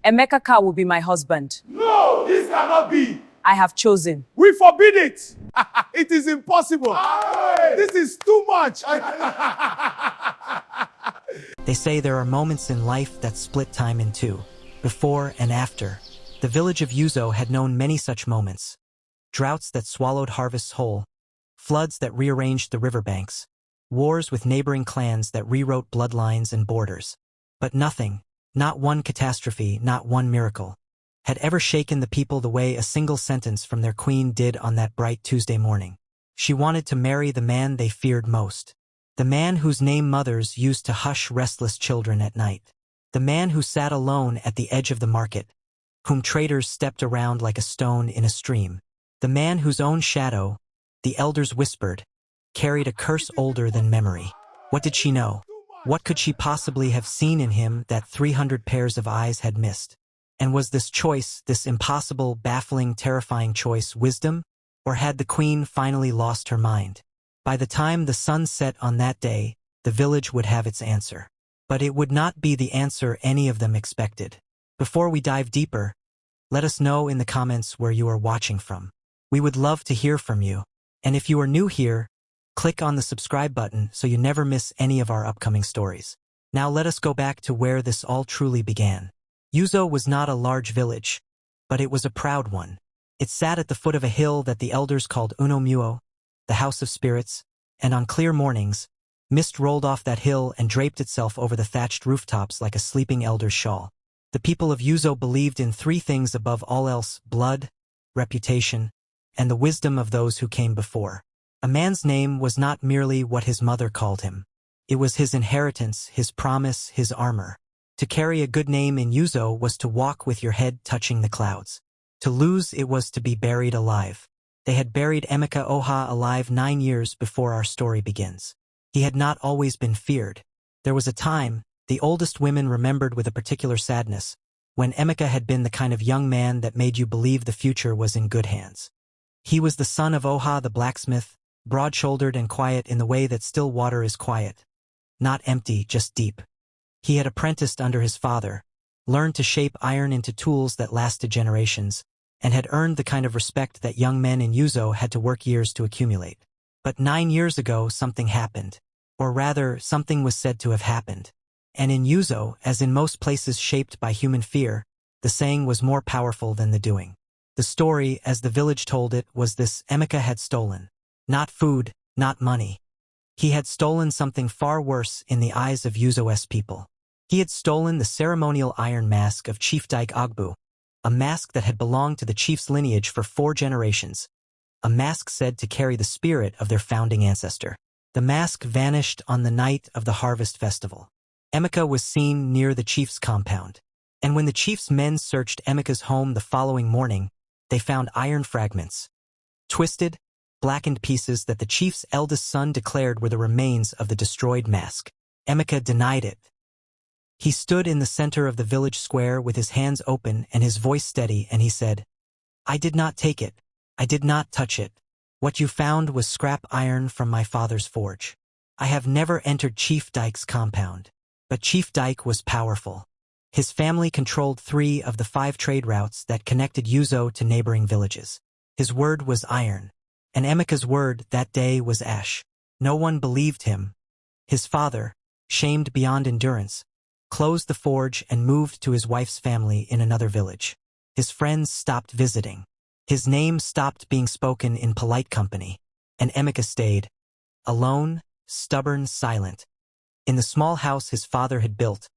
Emeka will be my husband. No, this cannot be. I have chosen. We forbid it. It is impossible. Aye. This is too much. They say there are moments in life that split time in two, before and after. The village of Ụzọ had known many such moments. Droughts that swallowed harvests whole, floods that rearranged the riverbanks, wars with neighboring clans that rewrote bloodlines and borders. But nothing, not one catastrophe, not one miracle, had ever shaken the people the way a single sentence from their queen did on that bright Tuesday morning. She wanted to marry the man they feared most. The man whose name mothers used to hush restless children at night. The man who sat alone at the edge of the market, whom traders stepped around like a stone in a stream. The man whose own shadow, the elders whispered, carried a curse older than memory. What did she know? What could she possibly have seen in him that 300 pairs of eyes had missed? And was this choice, this impossible, baffling, terrifying choice, wisdom? Or had the queen finally lost her mind? By the time the sun set on that day, the village would have its answer. But it would not be the answer any of them expected. Before we dive deeper, let us know in the comments where you are watching from. We would love to hear from you. And if you are new here, click on the subscribe button so you never miss any of our upcoming stories. Now let us go back to where this all truly began. Ụzọ was not a large village, but it was a proud one. It sat at the foot of a hill that the elders called Uno Muo, the House of Spirits, and on clear mornings, mist rolled off that hill and draped itself over the thatched rooftops like a sleeping elder's shawl. The people of Ụzọ believed in three things above all else: blood, reputation, and the wisdom of those who came before. A man's name was not merely what his mother called him. It was his inheritance, his promise, his armor. To carry a good name in Ụzọ was to walk with your head touching the clouds. To lose it was to be buried alive. They had buried Emeka alive 9 years before our story begins. He had not always been feared. There was a time, the oldest women remembered with a particular sadness, when Emeka had been the kind of young man that made you believe the future was in good hands. He was the son of Oha the blacksmith, broad-shouldered and quiet in the way that still water is quiet. Not empty, just deep. He had apprenticed under his father, learned to shape iron into tools that lasted generations, and had earned the kind of respect that young men in Ụzọ had to work years to accumulate. But 9 years ago something happened. Or rather, something was said to have happened. And in Ụzọ, as in most places shaped by human fear, the saying was more powerful than the doing. The story, as the village told it, was this: Emeka had stolen. Not food, not money. He had stolen something far worse in the eyes of Ụzọ's people. He had stolen the ceremonial iron mask of Chief Dyke Ogbu, a mask that had belonged to the chief's lineage for 4 generations, a mask said to carry the spirit of their founding ancestor. The mask vanished on the night of the harvest festival. Emeka was seen near the chief's compound, and when the chief's men searched Emeka's home the following morning, they found iron fragments, twisted, blackened pieces that the chief's eldest son declared were the remains of the destroyed mask. Emeka denied it. He stood in the center of the village square with his hands open and his voice steady, and he said, "I did not take it. I did not touch it. What you found was scrap iron from my father's forge. I have never entered Chief Dyke's compound." But Chief Dyke was powerful. His family controlled 3 of the 5 trade routes that connected Ụzọ to neighboring villages. His word was iron, and Emeka's word that day was ash. No one believed him. His father, shamed beyond endurance, closed the forge and moved to his wife's family in another village. His friends stopped visiting. His name stopped being spoken in polite company, and Emeka stayed, alone, stubborn, silent, in the small house his father had built,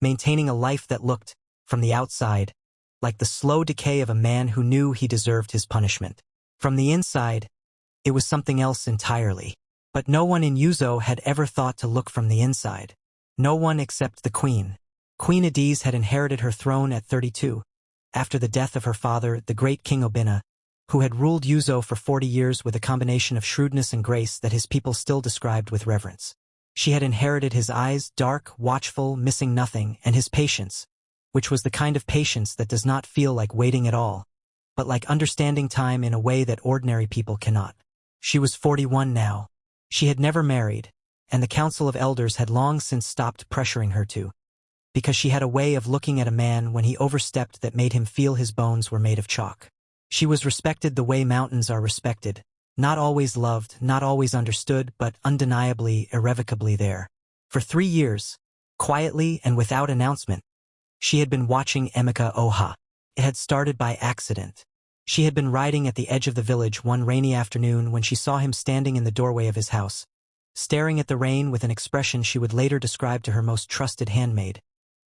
maintaining a life that looked, from the outside, like the slow decay of a man who knew he deserved his punishment. From the inside, it was something else entirely. But no one in Ụzọ had ever thought to look from the inside. No one except the queen. Queen Adiz had inherited her throne at 32, after the death of her father, the great King Obinna, who had ruled Ụzọ for 40 years with a combination of shrewdness and grace that his people still described with reverence. She had inherited his eyes, dark, watchful, missing nothing, and his patience, which was the kind of patience that does not feel like waiting at all, but like understanding time in a way that ordinary people cannot. She was 41 now. She had never married, and the Council of Elders had long since stopped pressuring her to, because she had a way of looking at a man when he overstepped that made him feel his bones were made of chalk. She was respected the way mountains are respected, not always loved, not always understood, but undeniably, irrevocably there. For 3 years, quietly and without announcement, she had been watching Emeka Oha. It had started by accident. She had been riding at the edge of the village one rainy afternoon when she saw him standing in the doorway of his house, staring at the rain with an expression she would later describe to her most trusted handmaid,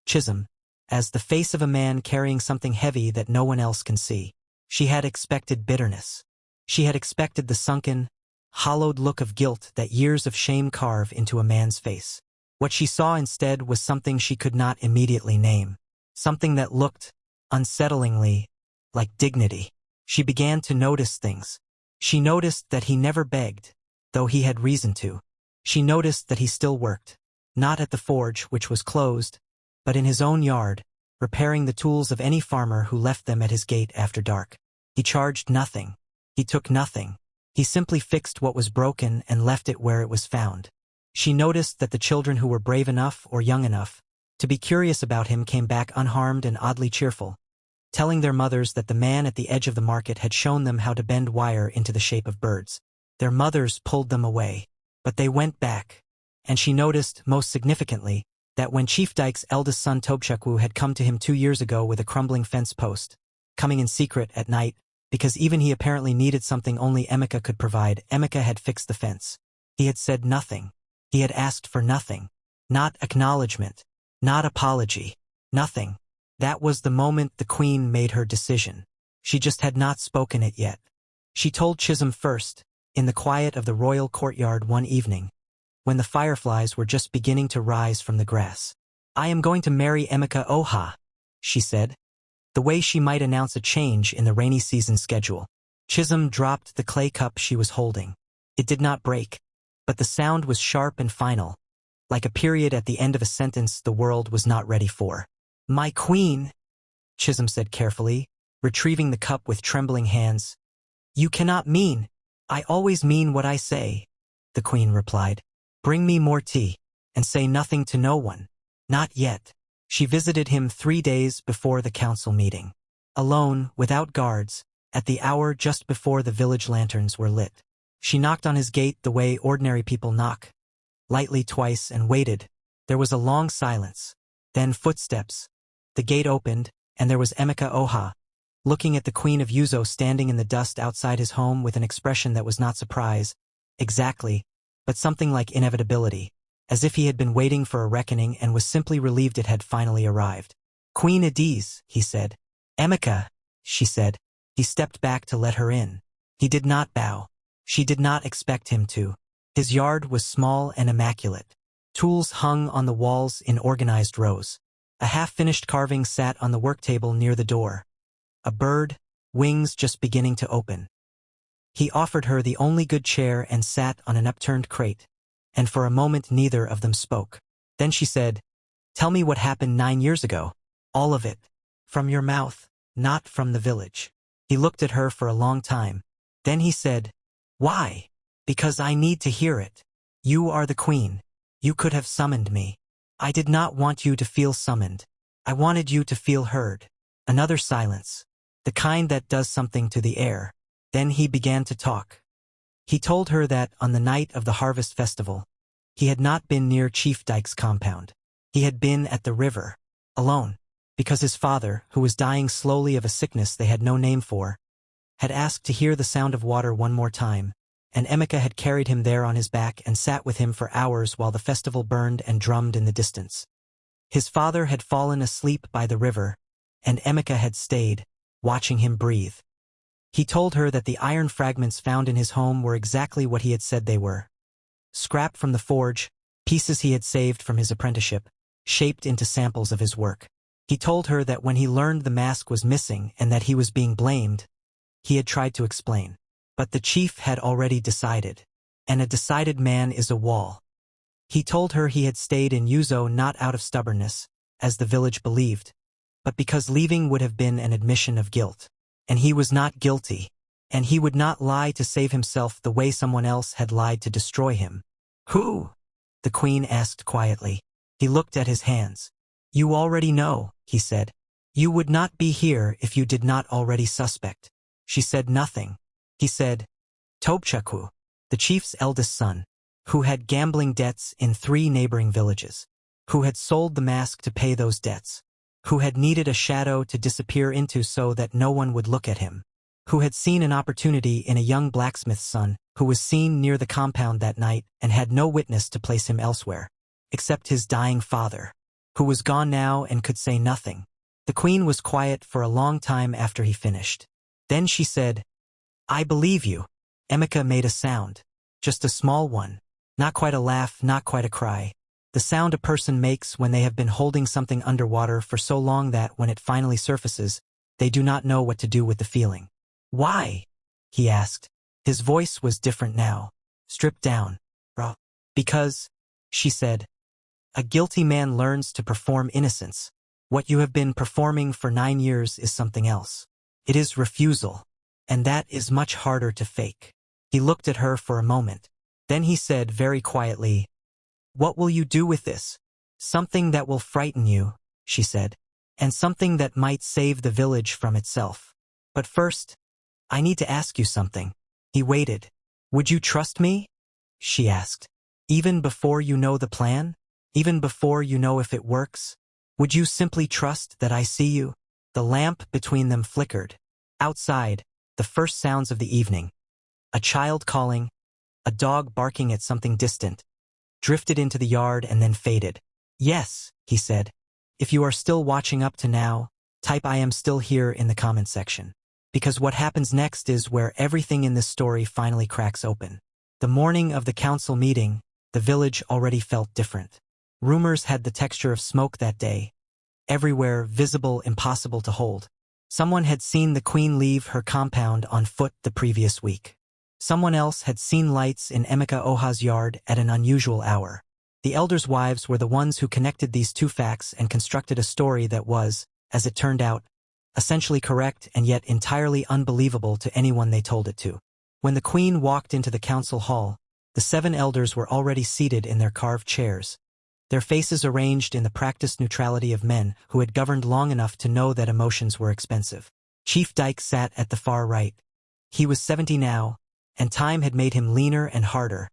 Chisholm, as the face of a man carrying something heavy that no one else can see. She had expected bitterness. She had expected the sunken, hollowed look of guilt that years of shame carve into a man's face. What she saw instead was something she could not immediately name, something that looked, unsettlingly, like dignity. She began to notice things. She noticed that he never begged, though he had reason to. She noticed that he still worked, not at the forge, which was closed, but in his own yard, repairing the tools of any farmer who left them at his gate after dark. He charged nothing. He took nothing. He simply fixed what was broken and left it where it was found. She noticed that the children who were brave enough or young enough to be curious about him came back unharmed and oddly cheerful, telling their mothers that the man at the edge of the market had shown them how to bend wire into the shape of birds. Their mothers pulled them away, but they went back, and she noticed, most significantly, that when Chief Dyke's eldest son Tobchukwu had come to him 2 years ago with a crumbling fence post, coming in secret at night, because even he apparently needed something only Emeka could provide, Emeka had fixed the fence. He had said nothing. He had asked for nothing. Not acknowledgement. Not apology. Nothing. That was the moment the Queen made her decision. She just had not spoken it yet. She told Chisholm first, in the quiet of the royal courtyard one evening, when the fireflies were just beginning to rise from the grass. "I am going to marry Emeka Oha," she said, the way she might announce a change in the rainy season schedule. Chisholm dropped the clay cup she was holding. It did not break, but the sound was sharp and final, like a period at the end of a sentence the world was not ready for. "My queen," Chisholm said carefully, retrieving the cup with trembling hands. "You cannot mean—" "I always mean what I say," the Queen replied. "Bring me more tea, and say nothing to no one." Not yet. She visited him 3 days before the council meeting. Alone, without guards, at the hour just before the village lanterns were lit. She knocked on his gate the way ordinary people knock, lightly twice, and waited. There was a long silence. Then footsteps. The gate opened, and there was Emeka Oha, looking at the Queen of Ụzọ standing in the dust outside his home with an expression that was not surprise, exactly, but something like inevitability, as if he had been waiting for a reckoning and was simply relieved it had finally arrived. "Queen Adiz," he said. "Emeka," she said. He stepped back to let her in. He did not bow. She did not expect him to. His yard was small and immaculate. Tools hung on the walls in organized rows. A half-finished carving sat on the work table near the door. A bird, wings just beginning to open. He offered her the only good chair and sat on an upturned crate, and for a moment neither of them spoke. Then she said, "Tell me what happened 9 years ago. All of it. From your mouth, not from the village." He looked at her for a long time. Then he said, "Why?" "Because I need to hear it. You are the Queen. You could have summoned me. I did not want you to feel summoned. I wanted you to feel heard." Another silence, the kind that does something to the air. Then he began to talk. He told her that, on the night of the harvest festival, he had not been near Chief Dyke's compound. He had been at the river, alone, because his father, who was dying slowly of a sickness they had no name for, had asked to hear the sound of water one more time, and Emeka had carried him there on his back and sat with him for hours while the festival burned and drummed in the distance. His father had fallen asleep by the river, and Emeka had stayed, watching him breathe. He told her that the iron fragments found in his home were exactly what he had said they were. Scrap from the forge, pieces he had saved from his apprenticeship, shaped into samples of his work. He told her that when he learned the mask was missing and that he was being blamed, he had tried to explain. But the chief had already decided, and a decided man is a wall. He told her he had stayed in Ụzọ not out of stubbornness, as the village believed, but because leaving would have been an admission of guilt. And he was not guilty, and he would not lie to save himself the way someone else had lied to destroy him. "Who?" the Queen asked quietly. He looked at his hands. You already know, he said. You would not be here if you did not already suspect. She said nothing. He said, Tobchakwu, the chief's eldest son, who had gambling debts in 3 neighboring villages, who had sold the mask to pay those debts, who had needed a shadow to disappear into so that no one would look at him, who had seen an opportunity in a young blacksmith's son who was seen near the compound that night and had no witness to place him elsewhere, except his dying father, who was gone now and could say nothing. The queen was quiet for a long time after he finished. Then she said, I believe you. Emeka made a sound, just a small one, not quite a laugh, not quite a cry. The sound a person makes when they have been holding something underwater for so long that when it finally surfaces, they do not know what to do with the feeling. Why? He asked. His voice was different now, stripped down. Because, she said, a guilty man learns to perform innocence. What you have been performing for 9 years is something else. It is refusal, and that is much harder to fake. He looked at her for a moment. Then he said very quietly, What will you do with this? Something that will frighten you, she said, and something that might save the village from itself. But first, I need to ask you something. He waited. Would you trust me? She asked. Even before you know the plan? Even before you know if it works? Would you simply trust that I see you? The lamp between them flickered. Outside, the first sounds of the evening. A child calling, a dog barking at something distant, drifted into the yard and then faded. Yes, he said. If you are still watching up to now, type I am still here in the comment section. Because what happens next is where everything in this story finally cracks open. The morning of the council meeting, the village already felt different. Rumors had the texture of smoke that day. Everywhere, visible, impossible to hold. Someone had seen the queen leave her compound on foot the previous week. Someone else had seen lights in Emeka Oha's yard at an unusual hour. The elders' wives were the ones who connected these 2 facts and constructed a story that was, as it turned out, essentially correct and yet entirely unbelievable to anyone they told it to. When the queen walked into the council hall, the 7 elders were already seated in their carved chairs, their faces arranged in the practiced neutrality of men who had governed long enough to know that emotions were expensive. Chief Dyke sat at the far right. He was 70 now, and time had made him leaner and harder,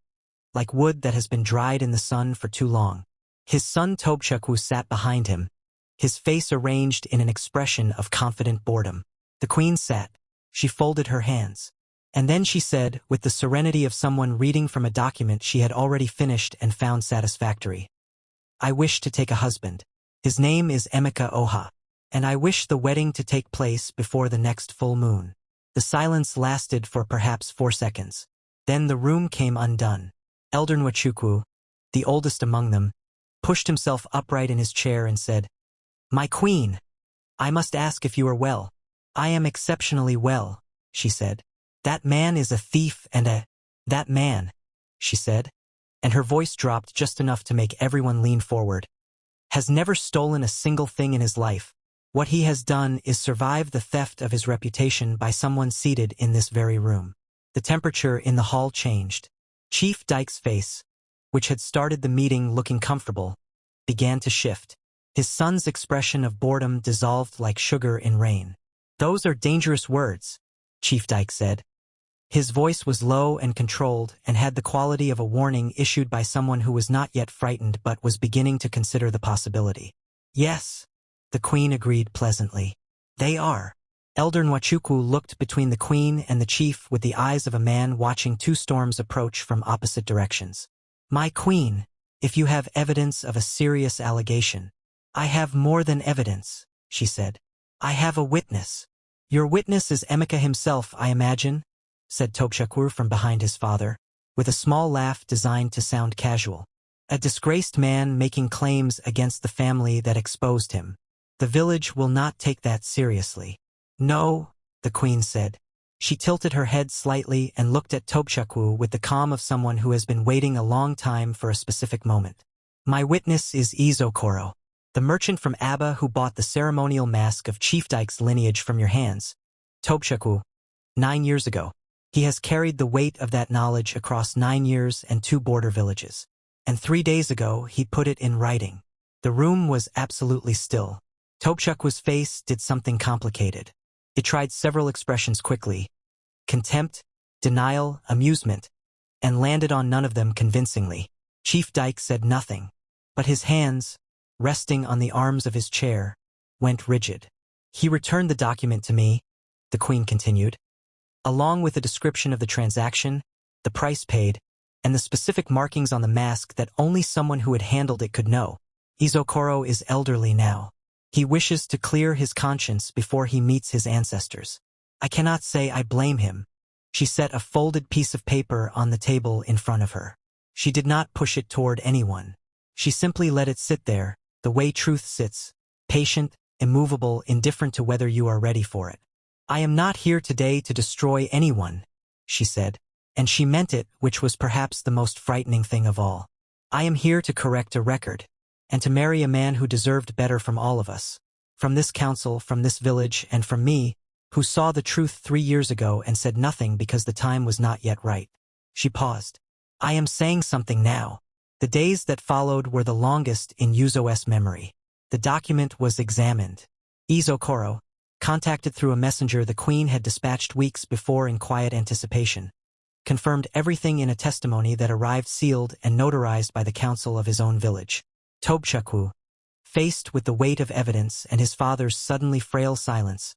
like wood that has been dried in the sun for too long. His son Tobchakwu sat behind him, his face arranged in an expression of confident boredom. The queen sat. She folded her hands. And then she said, with the serenity of someone reading from a document she had already finished and found satisfactory, I wish to take a husband. His name is Emeka Oha, and I wish the wedding to take place before the next full moon. The silence lasted for perhaps 4 seconds. Then the room came undone. Elder Nwachukwu, the oldest among them, pushed himself upright in his chair and said, My queen, I must ask if you are well. I am exceptionally well, she said. That man is a thief and that man, she said, and her voice dropped just enough to make everyone lean forward, has never stolen a single thing in his life. What he has done is survive the theft of his reputation by someone seated in this very room. The temperature in the hall changed. Chief Dyke's face, which had started the meeting looking comfortable, began to shift. His son's expression of boredom dissolved like sugar in rain. Those are dangerous words, Chief Dyke said. His voice was low and controlled and had the quality of a warning issued by someone who was not yet frightened but was beginning to consider the possibility. Yes, the queen agreed pleasantly. They are. Elder Nwachukwu looked between the queen and the chief with the eyes of a man watching 2 storms approach from opposite directions. My queen, if you have evidence of a serious allegation. I have more than evidence, she said. I have a witness. Your witness is Emeka himself, I imagine, said Tobchakwu from behind his father, with a small laugh designed to sound casual. A disgraced man making claims against the family that exposed him. The village will not take that seriously. No, the queen said. She tilted her head slightly and looked at Tobchakwu with the calm of someone who has been waiting a long time for a specific moment. My witness is Izokoro, the merchant from Abba who bought the ceremonial mask of Chief Dyke's lineage from your hands. Tobchakwu, 9 years ago. He has carried the weight of that knowledge across 9 years and 2 border villages. And 3 days ago he put it in writing. The The room was absolutely still. Tobchukwu's face did something complicated. It tried several expressions quickly: contempt, denial, amusement, and landed on none of them convincingly. Chief Dyke said nothing, but his hands, resting on the arms of his chair, went rigid. He returned the document to me, the Queen continued, along with a description of the transaction, the price paid, and the specific markings on the mask that only someone who had handled it could know. Izokoro is elderly now. He wishes to clear his conscience before he meets his ancestors. I cannot say I blame him. She set a folded piece of paper on the table in front of her. She did not push it toward anyone. She simply let it sit there, the way truth sits, patient, immovable, indifferent to whether you are ready for it. I am not here today to destroy anyone, she said, and she meant it, which was perhaps the most frightening thing of all. I am here to correct a record, and to marry a man who deserved better from all of us, from this council, from this village, and from me, who saw the truth 3 years ago and said nothing because the time was not yet right. She paused. I am saying something now. The days that followed were the longest in Yuzo's memory. The document was examined. Izokoro, contacted through a messenger the Queen had dispatched weeks before in quiet anticipation, confirmed everything in a testimony that arrived sealed and notarized by the council of his own village. Tobchukwu, faced with the weight of evidence and his father's suddenly frail silence,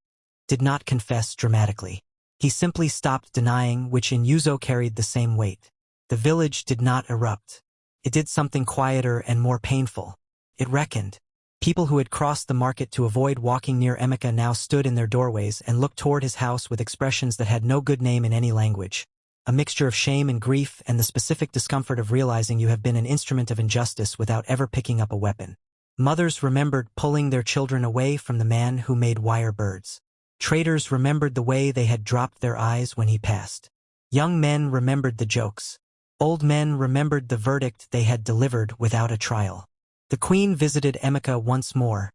did not confess dramatically. He simply stopped denying, which in Yuzo carried the same weight. The village did not erupt. It did something quieter and more painful. It reckoned. People who had crossed the market to avoid walking near Emeka now stood in their doorways and looked toward his house with expressions that had no good name in any language. A mixture of shame and grief and the specific discomfort of realizing you have been an instrument of injustice without ever picking up a weapon. Mothers remembered pulling their children away from the man who made wire birds. Traders remembered the way they had dropped their eyes when he passed. Young men remembered the jokes. Old men remembered the verdict they had delivered without a trial. The Queen visited Emeka once more,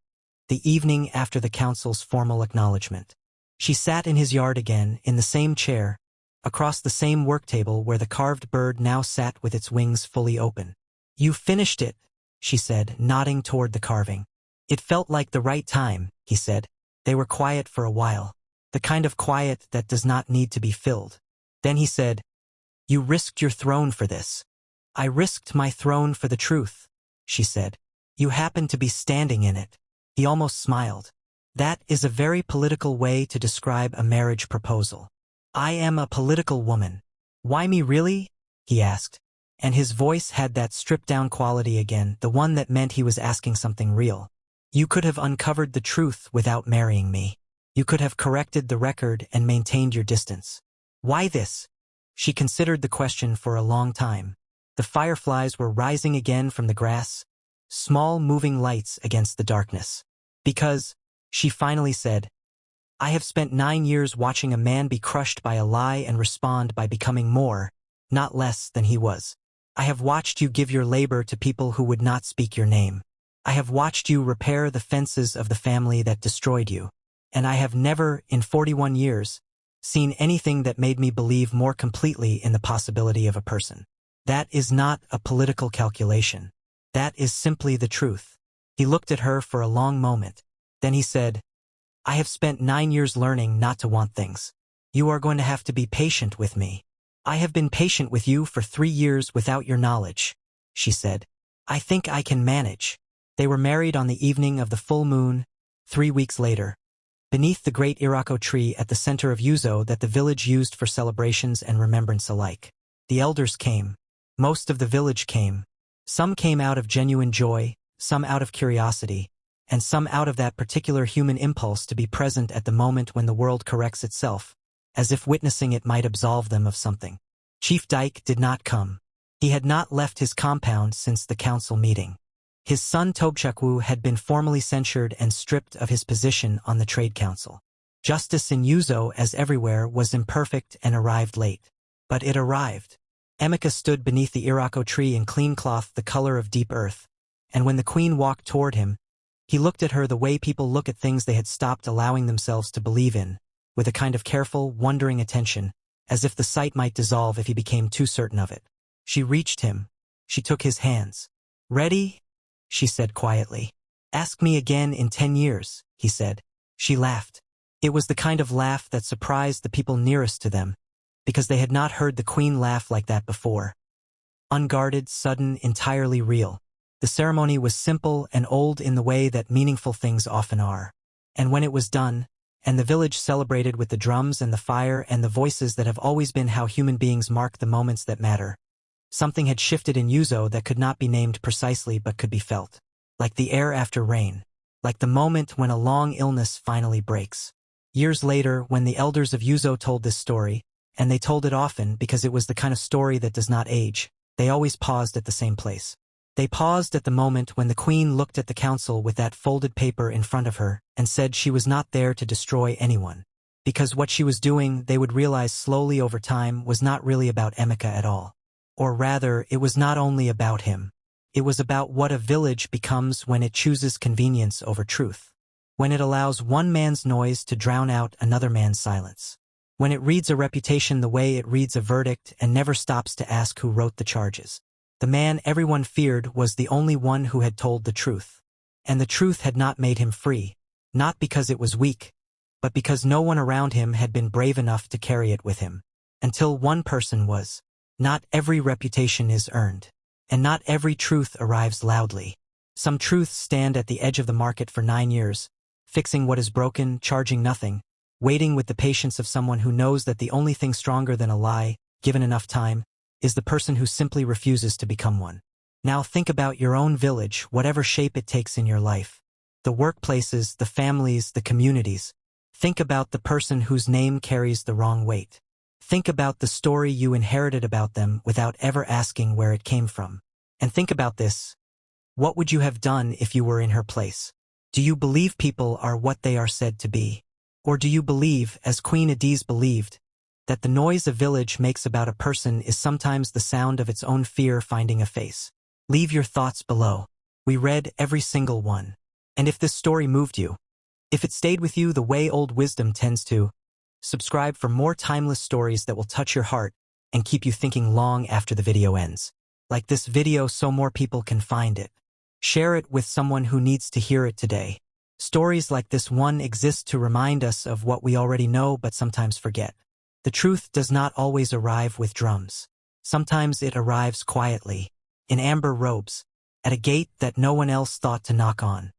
the evening after the council's formal acknowledgement. She sat in his yard again, in the same chair, across the same work table where the carved bird now sat with its wings fully open. You finished it, she said, nodding toward the carving. It felt like the right time, he said. They were quiet for a while, the kind of quiet that does not need to be filled. Then he said, You risked your throne for this. I risked my throne for the truth, she said. You happen to be standing in it. He almost smiled. That is a very political way to describe a marriage proposal. I am a political woman. Why me really? He asked. And his voice had that stripped-down quality again, the one that meant he was asking something real. You could have uncovered the truth without marrying me. You could have corrected the record and maintained your distance. Why this? She considered the question for a long time. The fireflies were rising again from the grass, small moving lights against the darkness. Because, she finally said, I have spent 9 years watching a man be crushed by a lie and respond by becoming more, not less than he was. I have watched you give your labor to people who would not speak your name. I have watched you repair the fences of the family that destroyed you. And I have never, in 41 years, seen anything that made me believe more completely in the possibility of a person. That is not a political calculation. That is simply the truth. He looked at her for a long moment. Then he said, I have spent 9 years learning not to want things. You are going to have to be patient with me. I have been patient with you for 3 years without your knowledge, she said. I think I can manage. They were married on the evening of the full moon, 3 weeks later, beneath the great Irako tree at the center of Yuzo that the village used for celebrations and remembrance alike. The elders came. Most of the village came. Some came out of genuine joy, some out of curiosity, and some out of that particular human impulse to be present at the moment when the world corrects itself, as if witnessing it might absolve them of something. Chief Dyke did not come. He had not left his compound since the council meeting. His son Tobchukwu had been formally censured and stripped of his position on the trade council. Justice in Yuzo, as everywhere, was imperfect and arrived late. But it arrived. Emeka stood beneath the Irako tree in clean cloth the color of deep earth, and when the Queen walked toward him, he looked at her the way people look at things they had stopped allowing themselves to believe in, with a kind of careful, wondering attention, as if the sight might dissolve if he became too certain of it. She reached him. She took his hands. Ready? she said quietly. Ask me again in 10 years, he said. She laughed. It was the kind of laugh that surprised the people nearest to them, because they had not heard the queen laugh like that before. Unguarded, sudden, entirely real. The ceremony was simple and old in the way that meaningful things often are. And when it was done, and the village celebrated with the drums and the fire and the voices that have always been how human beings mark the moments that matter, something had shifted in Yuzo that could not be named precisely but could be felt. Like the air after rain. Like the moment when a long illness finally breaks. Years later, when the elders of Yuzo told this story, and they told it often because it was the kind of story that does not age, they always paused at the same place. They paused at the moment when the queen looked at the council with that folded paper in front of her and said she was not there to destroy anyone. Because what she was doing, they would realize slowly over time, was not really about Emeka at all. Or rather, it was not only about him. It was about what a village becomes when it chooses convenience over truth. When it allows one man's noise to drown out another man's silence. When it reads a reputation the way it reads a verdict and never stops to ask who wrote the charges. The man everyone feared was the only one who had told the truth. And the truth had not made him free, not because it was weak, but because no one around him had been brave enough to carry it with him. Until one person was. Not every reputation is earned. And not every truth arrives loudly. Some truths stand at the edge of the market for 9 years, fixing what is broken, charging nothing, waiting with the patience of someone who knows that the only thing stronger than a lie, given enough time, is the person who simply refuses to become one. Now think about your own village, whatever shape it takes in your life. The workplaces, the families, the communities. Think about the person whose name carries the wrong weight. Think about the story you inherited about them without ever asking where it came from. And think about this. What would you have done if you were in her place? Do you believe people are what they are said to be? Or do you believe, as Queen Adiz believed, that the noise a village makes about a person is sometimes the sound of its own fear finding a face? Leave your thoughts below. We read every single one. And if this story moved you, if it stayed with you the way old wisdom tends to, subscribe for more timeless stories that will touch your heart and keep you thinking long after the video ends. Like this video so more people can find it. Share it with someone who needs to hear it today. Stories like this one exist to remind us of what we already know but sometimes forget. The truth does not always arrive with drums. Sometimes it arrives quietly, in amber robes, at a gate that no one else thought to knock on.